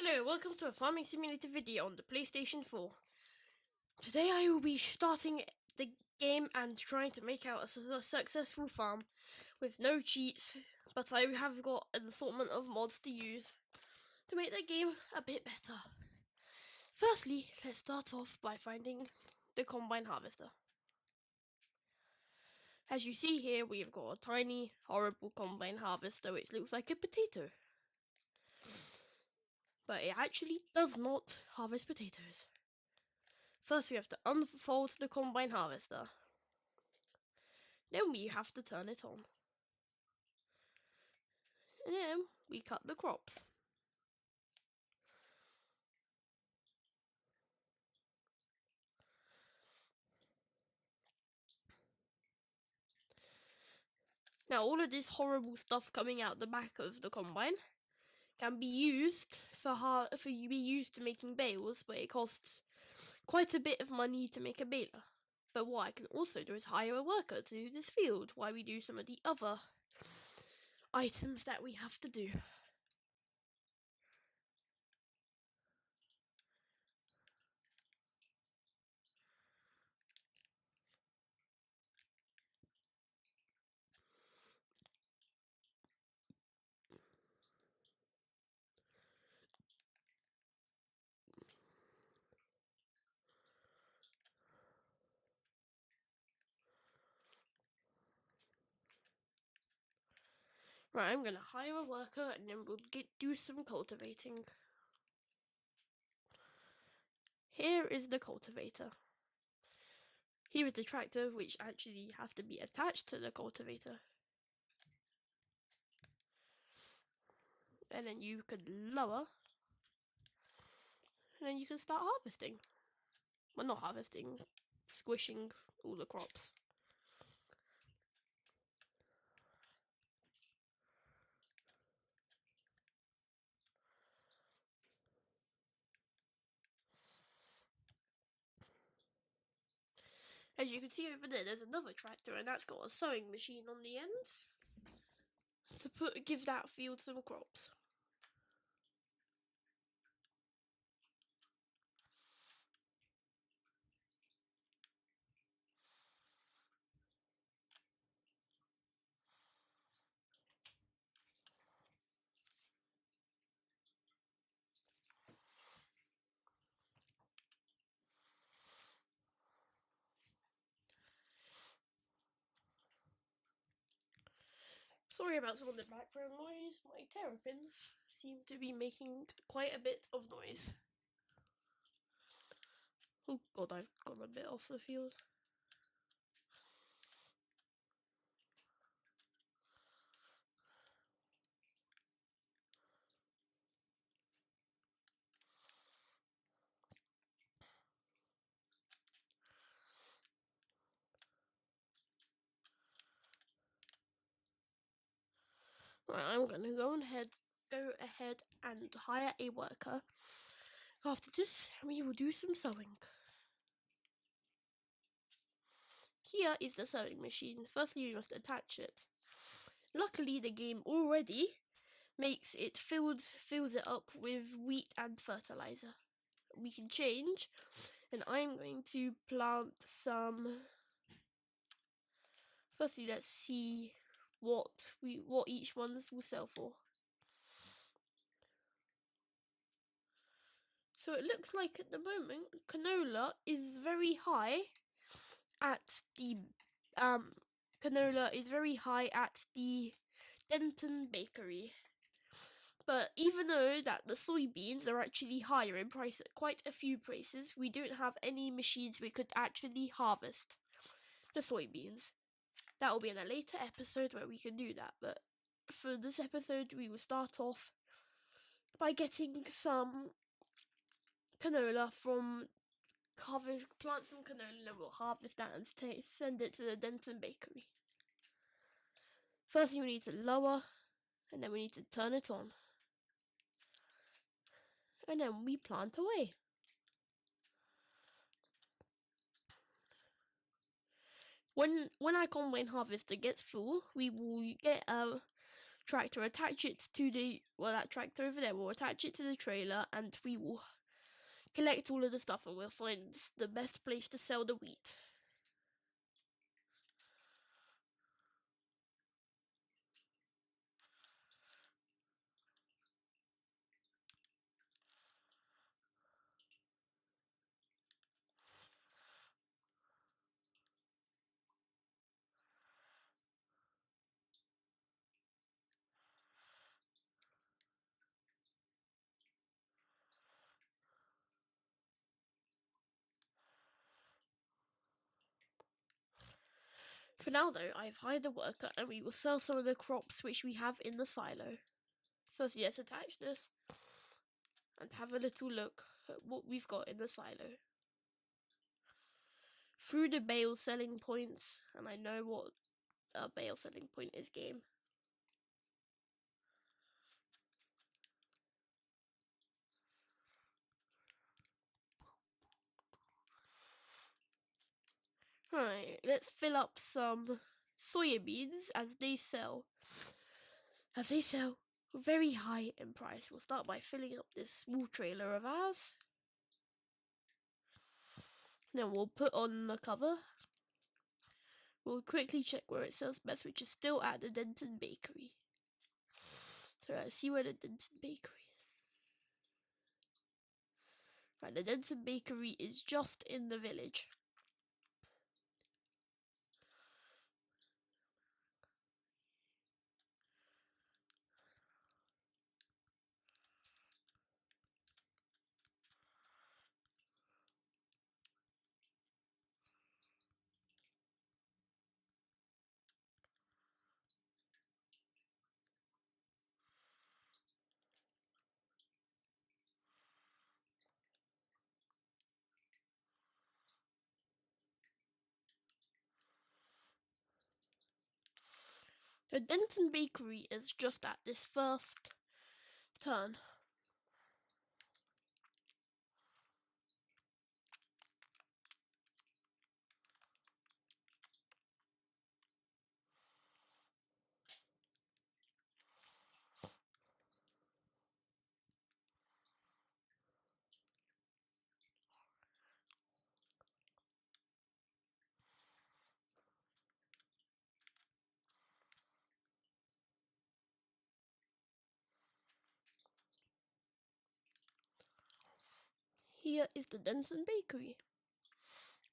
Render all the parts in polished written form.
Hello, welcome to a farming simulator video on the PlayStation 4. Today I will be starting the game and trying to make out a successful farm with no cheats, but I have got an assortment of mods to use to make the game a bit better. Firstly, let's start off by finding the combine harvester. As you see here, we've got a tiny, horrible combine harvester which looks like a potato. But it actually does not harvest potatoes. First we have to unfold the combine harvester. Then we have to turn it on. And then we cut the crops. Now all of this horrible stuff coming out the back of the combine can be used to making bales, but it costs quite a bit of money to make a baler. But what I can also do is hire a worker to do this field while we do some of the other items that we have to do. Right, I'm gonna hire a worker and then we'll do some cultivating. Here is the cultivator. Here is the tractor, which actually has to be attached to the cultivator. And then you could lower, and then you can start harvesting. Well, not harvesting, squishing all the crops. As you can see over there, there's another tractor, and that's got a sowing machine on the end to give that field some crops. Sorry about some of the background noise. My terrapins seem to be making quite a bit of noise. Oh god, I've gone a bit off the field. Right, I'm gonna go ahead and hire a worker. After this, we will do some sewing. Here is the sewing machine. Firstly, we must attach it. Luckily, the game already makes it fills it up with wheat and fertilizer. We can change, and I'm going to plant some. Firstly, let's see what each one will sell for. So it looks like at the moment canola is very high at the Denton bakery. But even though that the soybeans are actually higher in price at quite a few places, we don't have any machines we could actually harvest the soybeans. That will be in a later episode where we can do that, but for this episode we will start off by getting some canola plant some canola, and we'll harvest that and send it to the Denton bakery. First we need to lower, and then we need to turn it on. And then we plant away. When our combine harvester gets full, we will get a tractor, attach it to that tractor over there. We'll attach it to the trailer, and we will collect all of the stuff, and we'll find the best place to sell the wheat. For now though, I've hired a worker, and we will sell some of the crops which we have in the silo. Firstly, let's attach this and have a little look at what we've got in the silo. Through the bale selling point, and I know what a bale selling point is, game. Right, let's fill up some soybeans as they sell. Very high in price. We'll start by filling up this small trailer of ours. Then we'll put on the cover. We'll quickly check where it sells best, which is still at the Denton Bakery. So let's see where the Denton Bakery is. Right, the Denton Bakery is just in the village. The Denton Bakery is just at this first turn. Here is the Denton Bakery.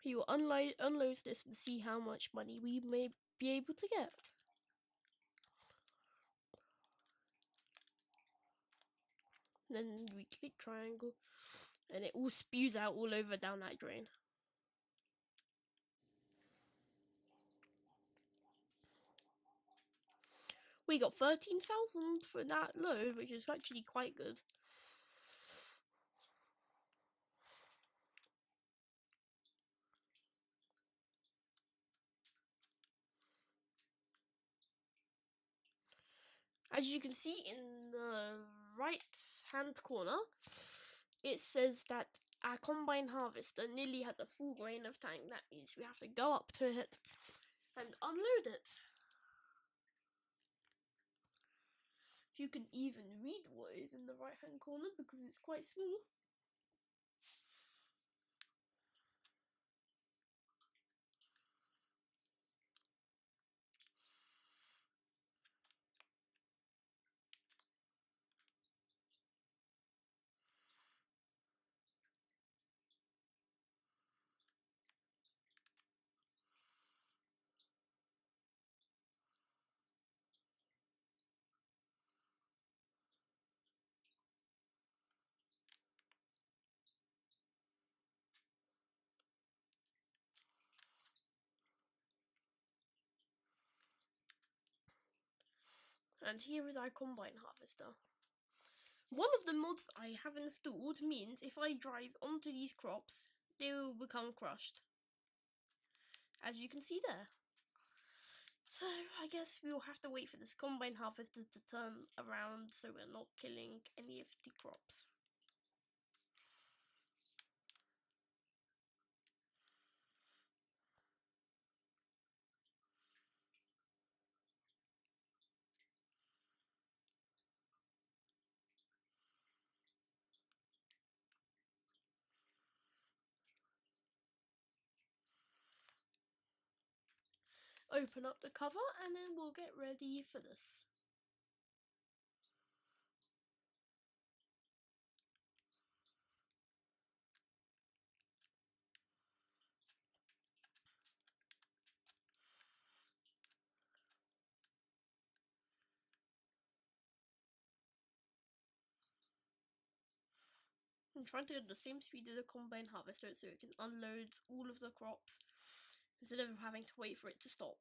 He will unload this and see how much money we may be able to get. Then we click triangle, and it all spews out all over down that drain. We got 13,000 for that load, which is actually quite good. As you can see in the right hand corner, it says that our combine harvester nearly has a full grain of tank. That means we have to go up to it and unload it. You can even read what is in the right hand corner because it's quite small. And here is our combine harvester. One of the mods I have installed means if I drive onto these crops, they will become crushed. As you can see there. So I guess we will have to wait for this combine harvester to turn around so we're not killing any of the crops. open up the cover and then we'll get ready for this. I'm trying to go at the same speed as the combine harvester so it can unload all of the crops instead of having to wait for it to stop.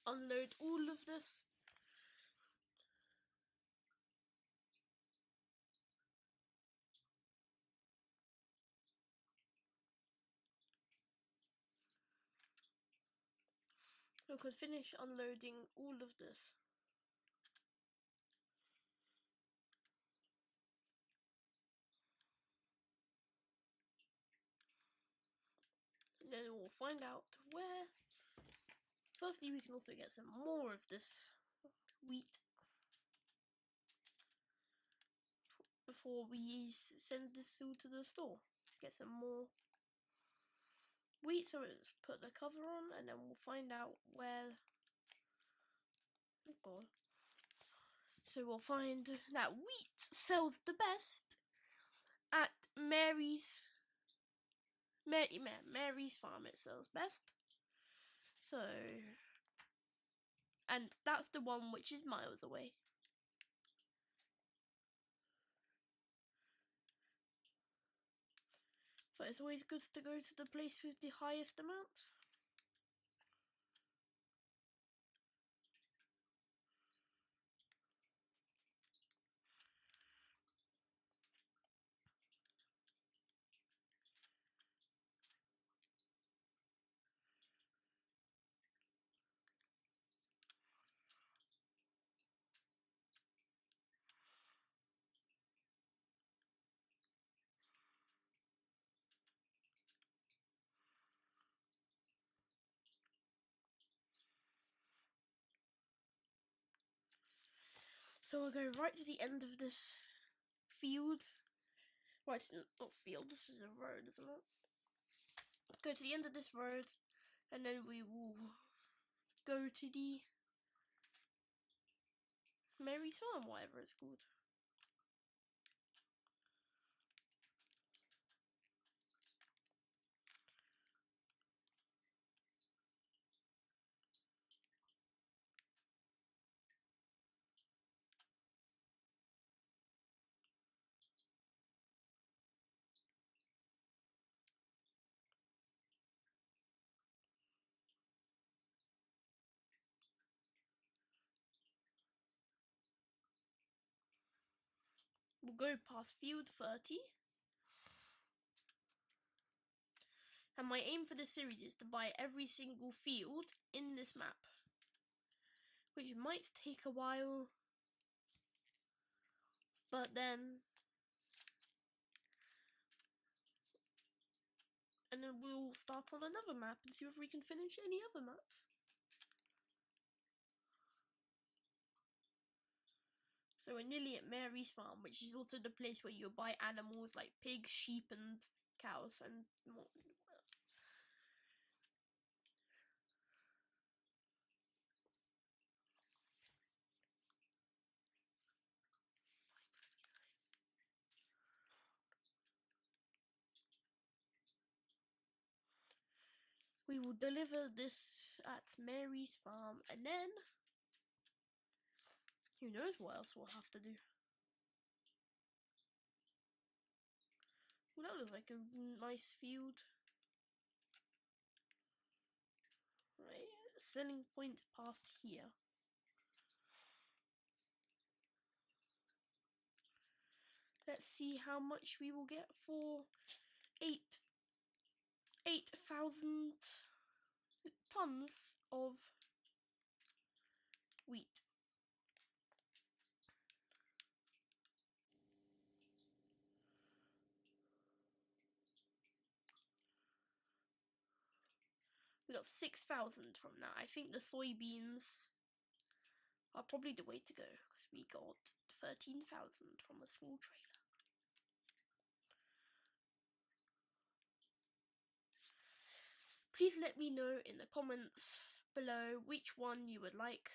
Unload all of this. We could finish unloading all of this. And then we'll find out where. Firstly, we can also get some more of this wheat before we send this all to the store. Get some more wheat, so let's put the cover on and then we'll find out where. Oh god. So we'll find that wheat sells the best at Mary's farm. It sells best. So, and that's the one which is miles away. But it's always good to go to the place with the highest amount. So we'll go right to the end of this field. Right, not field, this is a road, isn't it? Go to the end of this road, and then we will go to the Mary's farm, whatever it's called. We'll go past field 30. And my aim for this series is to buy every single field in this map, which might take a while, but then we'll start on another map and see if we can finish any other maps. So we're nearly at Mary's farm, which is also the place where you buy animals like pigs, sheep and cows and more. We will deliver this at Mary's farm, and then who knows what else we'll have to do. Well, that looks like a nice field. Right, selling points past here. Let's see how much we will get for 8,000 tons of wheat. We got 6,000 from that. I think the soybeans are probably the way to go because we got 13,000 from a small trailer. Please let me know in the comments below which one you would like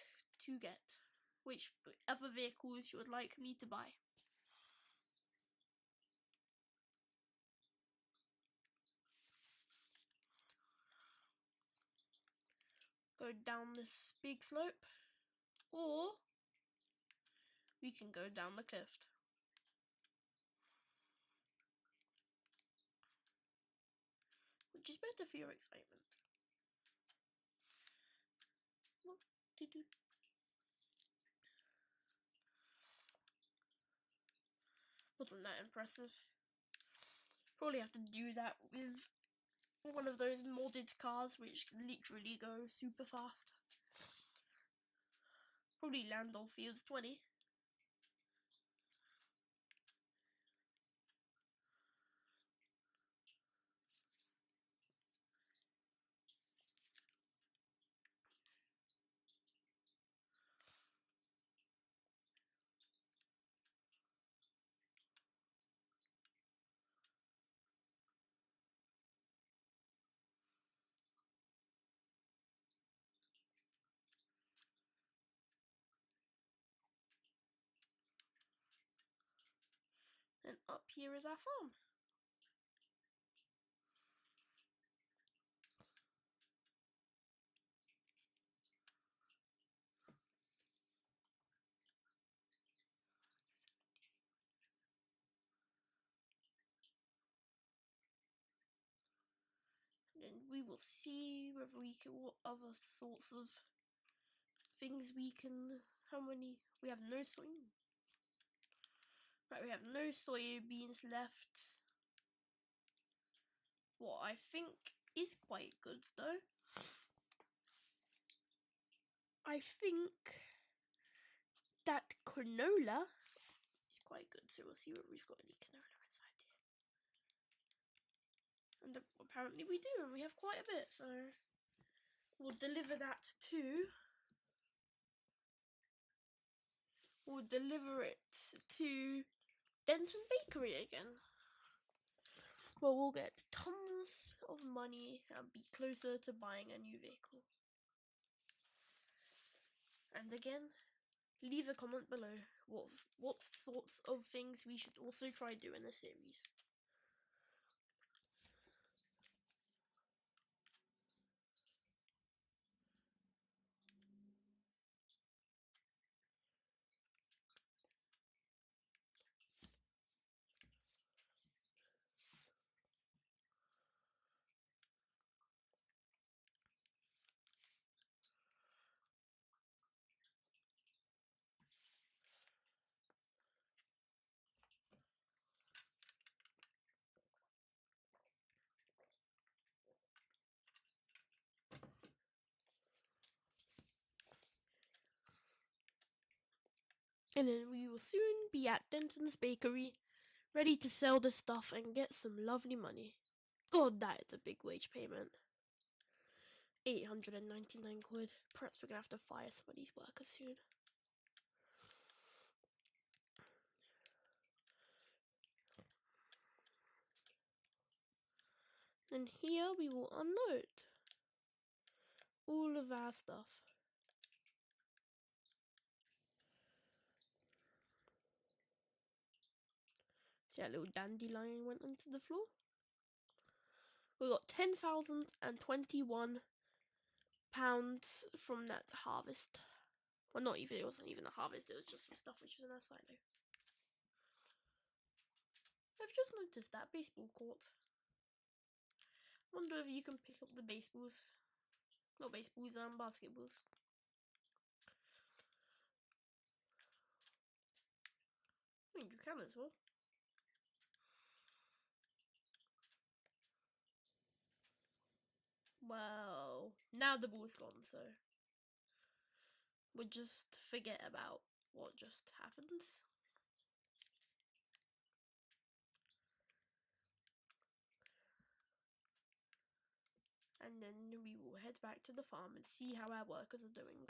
to get, which other vehicles you would like me to buy. Go down this big slope, or we can go down the cliff. Which is better for your excitement. Wasn't that impressive? Probably have to do that with one of those modded cars which literally go super fast. Probably land on fields 20. And up here is our farm. And we will see whether we can, what other sorts of things we can, how many, we have no soy. Right, we have no soybeans left. What I think is quite good though, I think that canola is quite good, so we'll see whether we've got any canola inside here. And apparently we do, and we have quite a bit, so we'll deliver that to, we'll deliver it to Denton Bakery again. Well, we'll get tons of money and be closer to buying a new vehicle. And again, leave a comment below what sorts of things we should also try do in this series. And then we will soon be at Denton's Bakery, ready to sell the stuff and get some lovely money. God, that is a big wage payment. 899 quid. Perhaps we're gonna have to fire some of these workers soon. And here we will unload all of our stuff. See that little dandelion went into the floor? We got 10,021 pounds from that harvest. Well, not even, it wasn't even a harvest, it was just some stuff which was in our silo. I've just noticed that baseball court. Wonder if you can pick up the baseballs. Not baseballs, basketballs. I mean, you can as well. Well, now the ball's gone, so we'll just forget about what just happened. And and then we will head back to the farm and see how our workers are doing.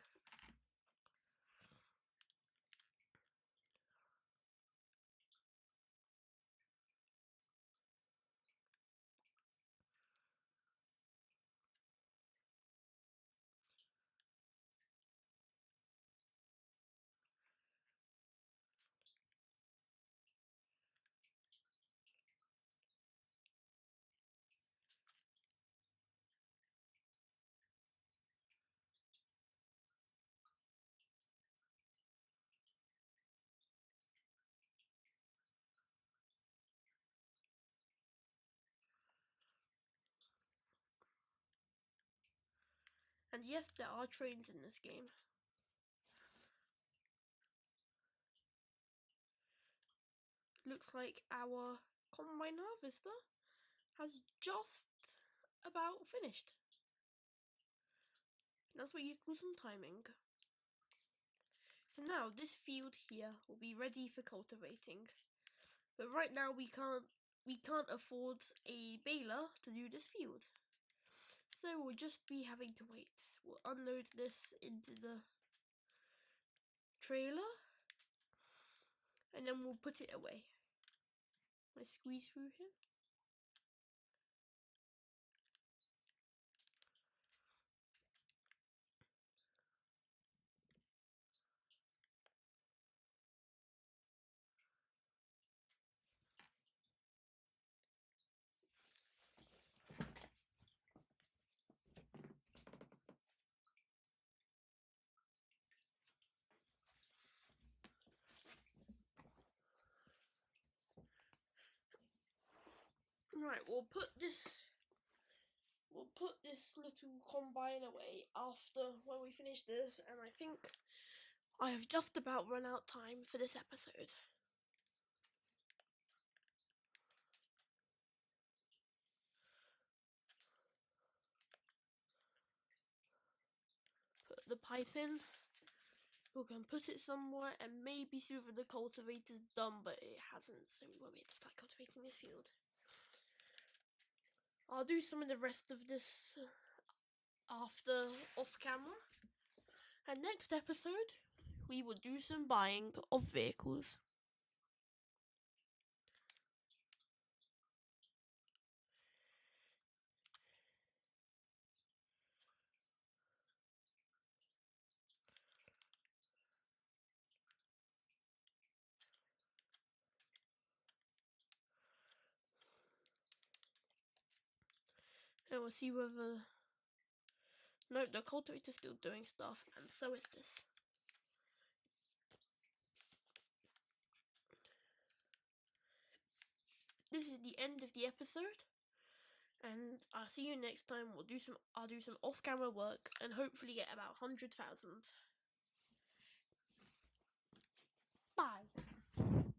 And yes, there are trains in this game. Looks like our combine harvester has just about finished. That's what you call some timing. So now this field here will be ready for cultivating. But right now we can't afford a baler to do this field. So we'll just be having to wait. We'll unload this into the trailer and then we'll put it away. I squeeze through here. Right, we'll put this little combine away after when we finish this, and I think I have just about run out time for this episode. Put the pipe in. We can put it somewhere and maybe see whether the cultivator's done, but it hasn't, so we won't be able to start cultivating this field. I'll do some of the rest of this after off camera. And next episode, we will do some buying of vehicles. And we'll see whether... No, the cultivator's still doing stuff, and so is this. This is the end of the episode, and I'll see you next time. I'll do some off-camera work and hopefully get about 100,000. Bye.